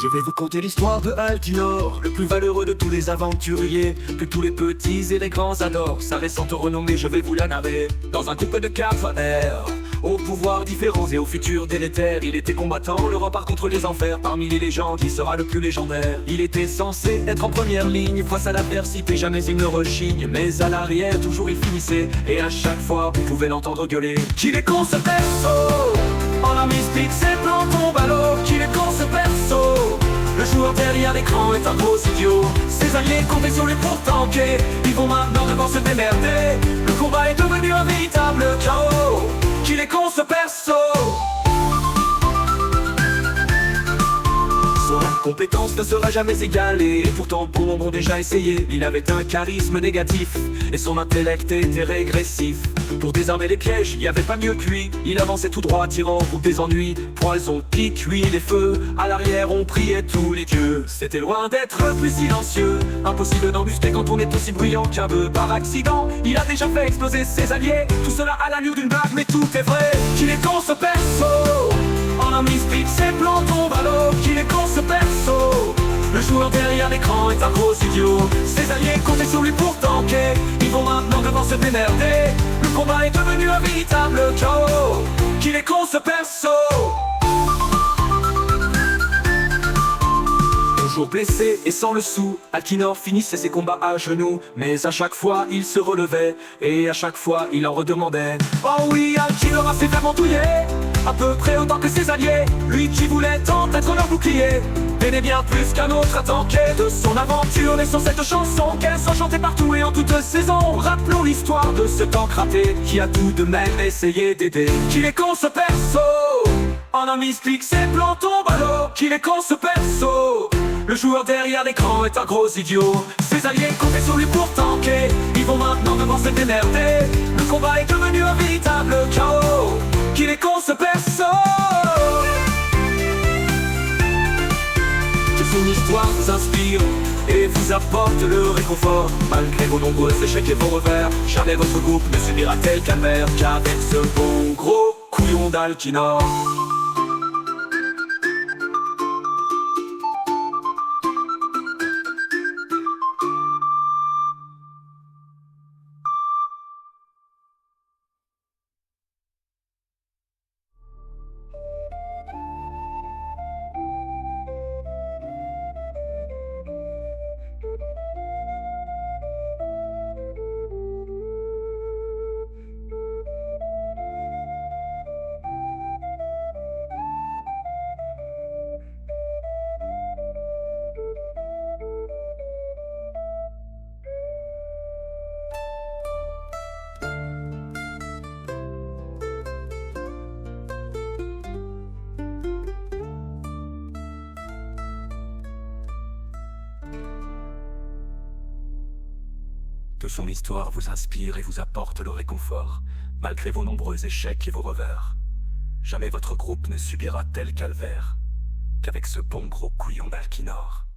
Je vais vous conter l'histoire de Altinor, le plus valeureux de tous les aventuriers, que tous les petits et les grands adorent. Sa récente renommée, je vais vous la narrer. Dans un groupe de cavaliers, aux pouvoirs différents et au futur délétère, il était combattant, le rempart contre les enfers. Parmi les légendes, il sera le plus légendaire. Il était censé être en première ligne face à l'adversité, jamais il ne rechigne. Mais à l'arrière, toujours il finissait, et à chaque fois, vous pouvez l'entendre gueuler. Qu'il est con ce perso, en la mystique, ses plans tombent à l'eau. Qu'il est con ce perso, le joueur derrière l'écran est un gros idiot. Ses alliés comptaient sur lui pour tanker, ils vont maintenant devoir se démerder. Le combat est devenu un véritable chaos. Qu'il est con ce perso. Son compétence ne sera jamais égalée, et pourtant pour nombre ont déjà essayé. Il avait un charisme négatif, et son intellect était régressif. Pour désarmer les pièges, il n'y avait pas mieux que lui. Il avançait tout droit, tirant au bout des ennuis. Poison, pique, huile et feu, à l'arrière on priait tous les dieux. C'était loin d'être plus silencieux, impossible d'embusquer quand on est aussi bruyant qu'un bœuf. Par accident, il a déjà fait exploser ses alliés. Tout cela à l'allure d'une blague, mais tout est vrai. Qu'il est con ce perso, en un mystique, ses plans tombent à l'eau. Qu'il est con ce perso, le joueur derrière l'écran est un gros idiot. Ses alliés comptaient sur lui pour tanker, ils vont maintenant devoir se démerder. Le combat est devenu un véritable chaos. Qu'il est con ce perso. Toujours blessé et sans le sou, Altinor finissait ses combats à genoux. Mais à chaque fois il se relevait, et à chaque fois il en redemandait. Oh oui, Altinor a fait vraiment douiller, à peu près autant que ses alliés. Lui qui voulait tant être leur bouclier, et n'est bien plus qu'un autre à tanker. De son aventure naissant cette chanson, qu'elle soit chantée partout et en toute saison. Rappelons l'histoire de ce tank raté, qui a tout de même essayé d'aider. Qu'il est con ce perso, en un mystique ses plans tombent à l'eau. Qu'il est con ce perso, le joueur derrière l'écran est un gros idiot. Ses alliés comptaient sur lui pour tanker, ils vont maintenant devoir se démerder. Le combat est devenu un véritable chaos. Qu'il est con ce perso. Que son histoire vous inspire et vous apporte le réconfort. Malgré vos nombreux échecs et vos revers, jamais votre groupe ne subira tel calvaire qu'avec ce bon gros couillon d'Altinor. Que son histoire vous inspire et vous apporte le réconfort, malgré vos nombreux échecs et vos revers. Jamais votre groupe ne subira tel calvaire qu'avec ce bon gros couillon d'Altinor.